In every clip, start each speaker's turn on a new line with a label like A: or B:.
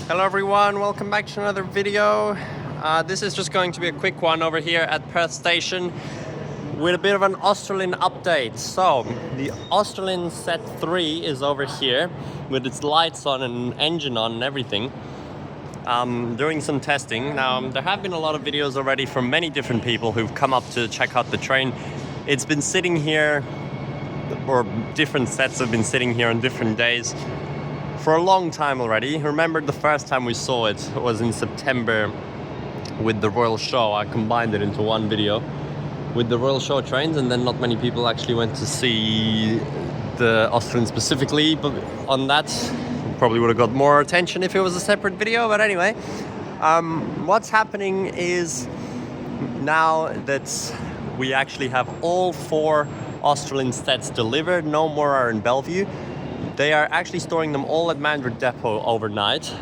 A: Hello everyone, welcome back to another video. This is just going to be a quick one over here at Perth Station with a bit of an Australind update. So, the Australind Set 3 is over here with its lights on and engine on and everything. Doing some testing. Now, there have been a lot of videos already from many different people who've come up to check out the train. It's been sitting here, or different sets have been sitting here on different days for a long time already. Remember the first time we saw it was in September with the Royal Show. I combined it into one video with the Royal Show trains, and then not many people actually went to see the Australind specifically, but on that probably would have got more attention if it was a separate video. But anyway, what's happening is now that we actually have all 4 Australind sets delivered, no more are in Bellevue. They are actually storing them all at Mandurah depot overnight.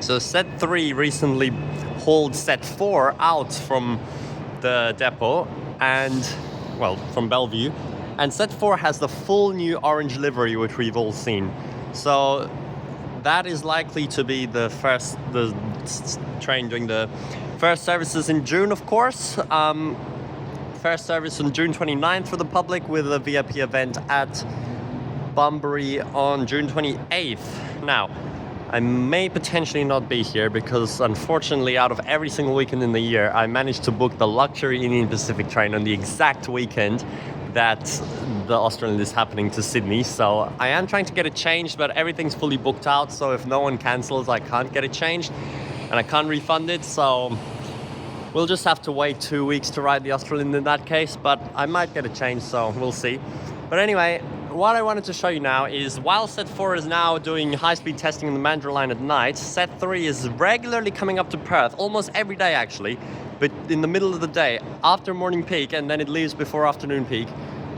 A: So Set 3 recently hauled Set 4 out from the depot and, well, from Bellevue. And Set 4 has the full new orange livery, which we've all seen. So that is likely to be the train doing the first services in June, of course. First service on June 29th for the public, with a VIP event at Bunbury on June 28th. Now, I may potentially not be here because unfortunately out of every single weekend in the year I managed to book the luxury Indian Pacific train on the exact weekend that the Australind is happening to Sydney. So I am trying to get it changed, but everything's fully booked out, so if no one cancels I can't get it changed and I can't refund it. So we'll just have to wait 2 weeks to ride the Australind in that case, but I might get it changed, so we'll see. But anyway, what I wanted to show you now is, while Set 4 is now doing high-speed testing on the Mandurah line at night, Set 3 is regularly coming up to Perth, almost every day actually, but in the middle of the day, after morning peak, and then it leaves before afternoon peak.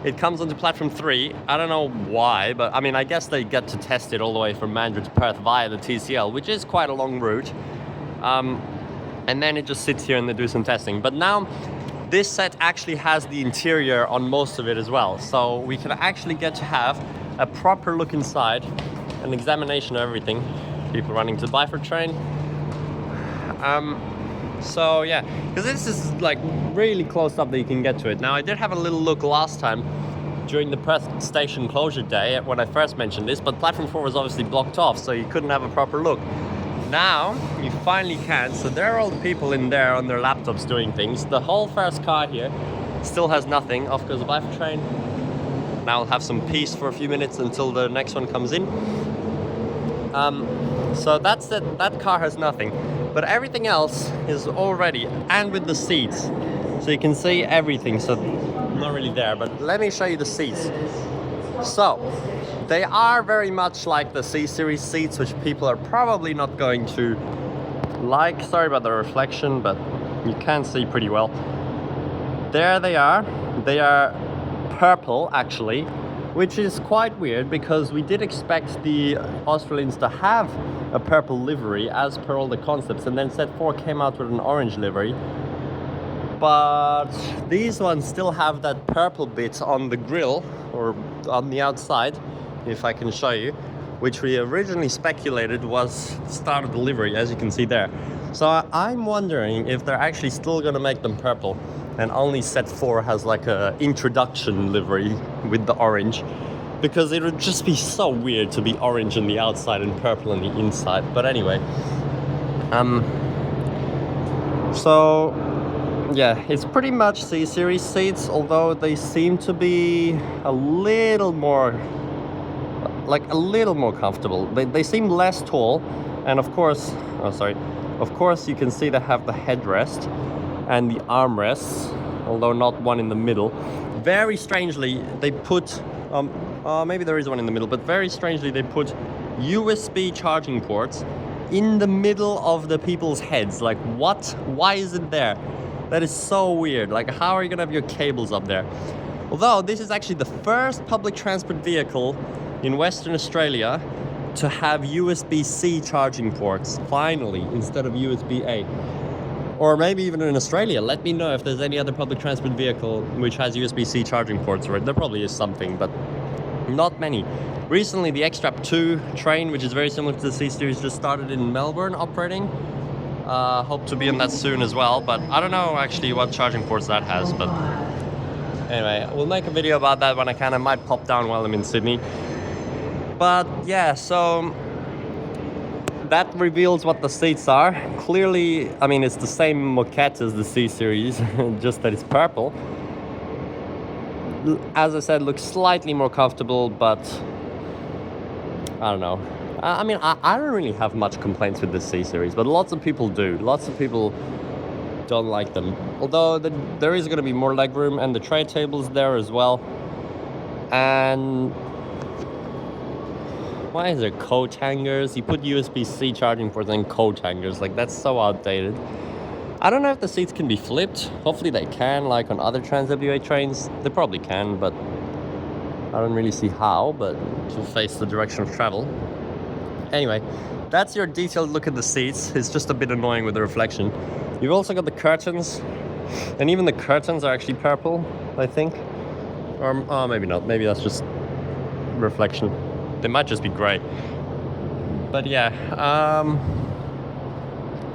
A: It comes onto platform 3. I don't know why, but I mean, I guess they get to test it all the way from Mandurah to Perth via the TCL, which is quite a long route. And then it just sits here and they do some testing. But now, this set actually has the interior on most of it as well, so we can actually get to have a proper look inside, an examination of everything. People running to the Byford train. So yeah, because this is like really close up that you can get to it. Now, I did have a little look last time during the Perth Station closure day when I first mentioned this, but platform 4 was obviously blocked off, so you couldn't have a proper look. Now you finally can. So there are all the people in there on their laptops doing things. The whole first car here still has nothing. Off goes the Byford train. Now I'll have some peace for a few minutes until the next one comes in. So that's it. That car has nothing, but everything else is already, and with the seats, so you can see everything. So not really there, but let me show you the seats. So they are very much like the C-Series seats, which people are probably not going to like. Sorry about the reflection, but you can see pretty well. There they are. They are purple, actually, which is quite weird because we did expect the Australinds to have a purple livery as per all the concepts, and then Set 4 came out with an orange livery. But these ones still have that purple bit on the grille, or on the outside, if I can show you, which we originally speculated was the start of the livery, as you can see there. So I'm wondering if they're actually still going to make them purple, and only Set 4 has like a introduction livery with the orange, because it would just be so weird to be orange on the outside and purple on the inside. But anyway, so yeah, it's pretty much C-Series seats, although they seem to be a little more comfortable. They seem less tall, and of course, you can see they have the headrest and the armrests, although not one in the middle. Very strangely, they put, maybe there is one in the middle, but very strangely they put USB charging ports in the middle of the people's heads. Like, what? Why is it there? That is so weird. Like, how are you gonna have your cables up there? Although this is actually the first public transport vehicle in Western Australia to have USB-C charging ports, finally, instead of USB-A. Or maybe even in Australia. Let me know if there's any other public transport vehicle which has USB-C charging ports, or there probably is something, but not many. Recently, the X-Trap 2 train, which is very similar to the C-Series, just started in Melbourne operating. Hope to be in that soon as well, but I don't know actually what charging ports that has, but anyway, we'll make a video about that when I can. I might pop down while I'm in Sydney. But yeah, so that reveals what the seats are. Clearly, I mean, it's the same moquette as the C-Series, just that it's purple. As I said, looks slightly more comfortable, but I don't know. I mean, I don't really have much complaints with the C-Series, but lots of people do. Lots of people don't like them. Although there is going to be more legroom, and the tray table's there as well. And why is there coat hangers? You put USB-C charging ports and coat hangers. Like, that's so outdated. I don't know if the seats can be flipped. Hopefully they can, like on other Trans-WA trains. They probably can, but I don't really see how, but to face the direction of travel. Anyway, that's your detailed look at the seats. It's just a bit annoying with the reflection. You've also got the curtains, and even the curtains are actually purple, I think. Or oh, maybe not. Maybe that's just reflection. They might just be grey. But yeah,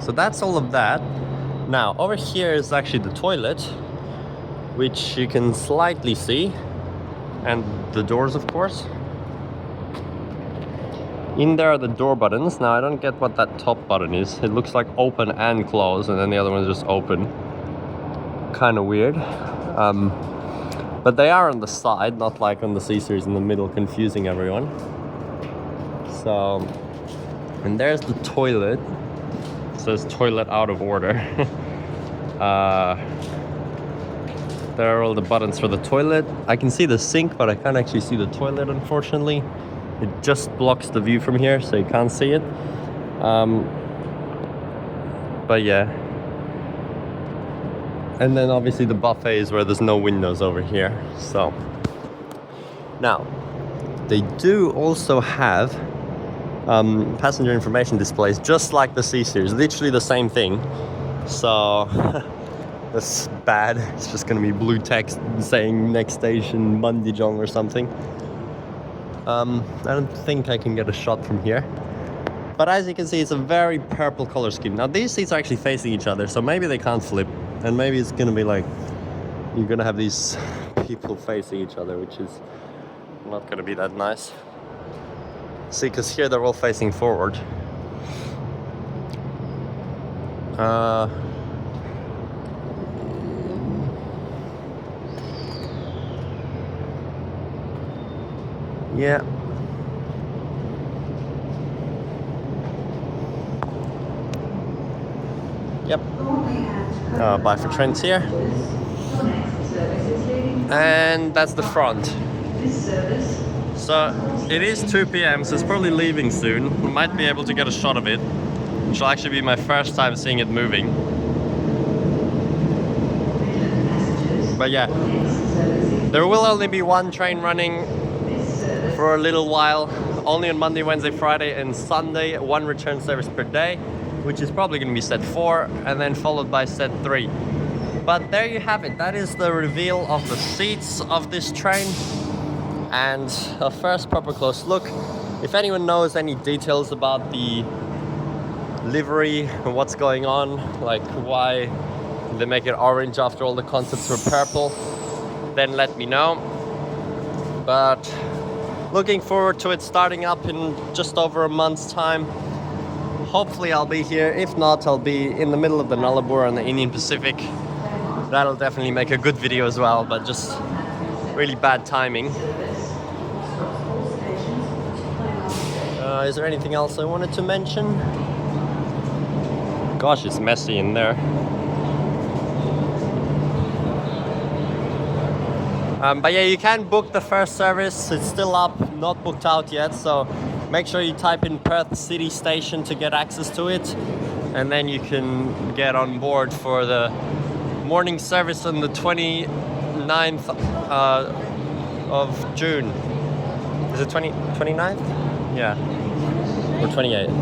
A: so that's all of that. Now, over here is actually the toilet, which you can slightly see, and the doors, of course. In there are the door buttons. Now, I don't get what that top button is. It looks like open and close, and then the other one is just open. Kind of weird. But they are on the side, not like on the C-Series in the middle, confusing everyone. So, and there's the toilet. It says toilet out of order. There are all the buttons for the toilet. I can see the sink, but I can't actually see the toilet, unfortunately. It just blocks the view from here, so you can't see it. But yeah. And then obviously the buffet is where there's no windows over here. So now they do also have passenger information displays, just like the C-Series, literally the same thing. So that's bad. It's just going to be blue text saying next station Mandurah or something. I don't think I can get a shot from here. But as you can see, it's a very purple color scheme. Now these seats are actually facing each other, so maybe they can't flip. And maybe it's going to be like, you're going to have these people facing each other, which is not going to be that nice. See, because here they're all facing forward. Yeah. Yep. Bye for Trent here. And that's the front. So it is 2 p.m, so it's probably leaving soon. We might be able to get a shot of it, which will actually be my first time seeing it moving. But yeah, there will only be one train running for a little while, only on Monday, Wednesday, Friday and Sunday, one return service per day, which is probably going to be set 4 and then followed by set 3. But there you have it. That is the reveal of the seats of this train and a first proper close look. If anyone knows any details about the livery and what's going on, like why they make it orange after all the concepts were purple, then let me know. But looking forward to it starting up in just over a month's time. Hopefully I'll be here. If not, I'll be in the middle of the Nullarbor and the Indian Pacific. That'll definitely make a good video as well, but just really bad timing. Is there anything else I wanted to mention? Gosh, it's messy in there. But yeah, you can book the first service. It's still up, not booked out yet, so make sure you type in Perth City Station to get access to it, and then you can get on board for the morning service on the 29th of June. Is it 29th? Yeah. Or 28th?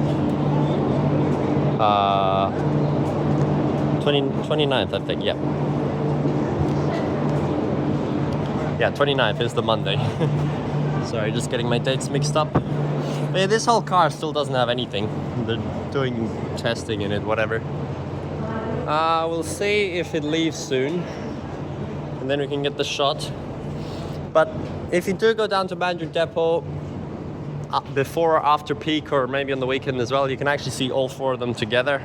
A: 29th, I think, yeah. Yeah, 29th is the Monday. Sorry, just getting my dates mixed up. But yeah, this whole car still doesn't have anything. They're doing testing in it, whatever. We'll see if it leaves soon, and then we can get the shot. But if you do go down to Mandurah depot before or after peak, or maybe on the weekend as well, you can actually see all 4 of them together.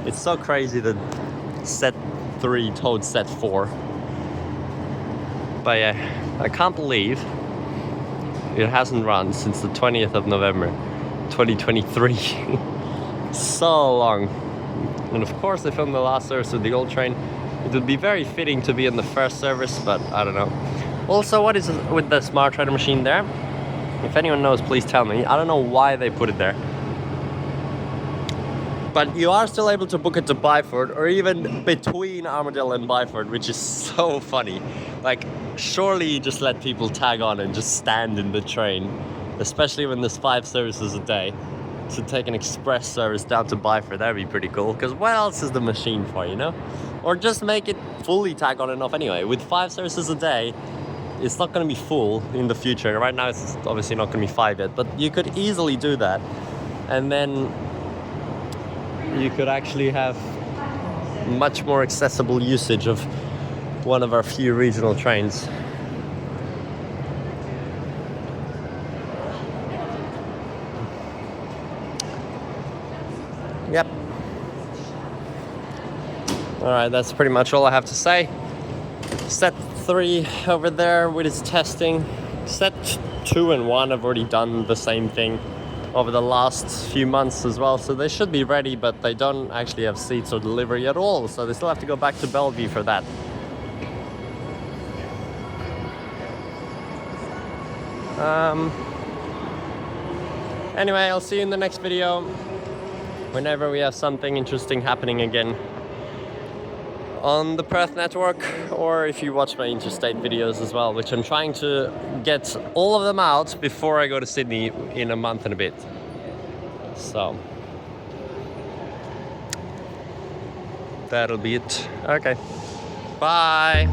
A: It's so crazy that set 3 towed set 4. But yeah, I can't believe it hasn't run since the 20th of November 2023. So long. And of course I filmed the last service with the old train. It would be very fitting to be in the first service, but I don't know. Also, what is with the smart rider machine there? If anyone knows, please tell me. I don't know why they put it there. But you are still able to book it to Byford, or even between Armadale and Byford, which is so funny. Like, surely you just let people tag on and just stand in the train, especially when there's 5 services a day. To take an express service down to Byford, that'd be pretty cool, because what else is the machine for, you know? Or just make it fully tag on and off anyway. With 5 services a day, it's not going to be full in the future. Right now it's obviously not going to be 5 yet, but you could easily do that, and then you could actually have much more accessible usage of one of our few regional trains. Yep. Alright, that's pretty much all I have to say. Set 3 over there with its testing. Set 2 and 1 have already done the same thing over the last few months as well, so they should be ready, but they don't actually have seats or delivery at all, so they still have to go back to Bellevue for that. Anyway, I'll see you in the next video whenever we have something interesting happening again on the Perth network, or if you watch my interstate videos as well, which I'm trying to get all of them out before I go to Sydney in a month and a bit. So that'll be it. Okay, bye.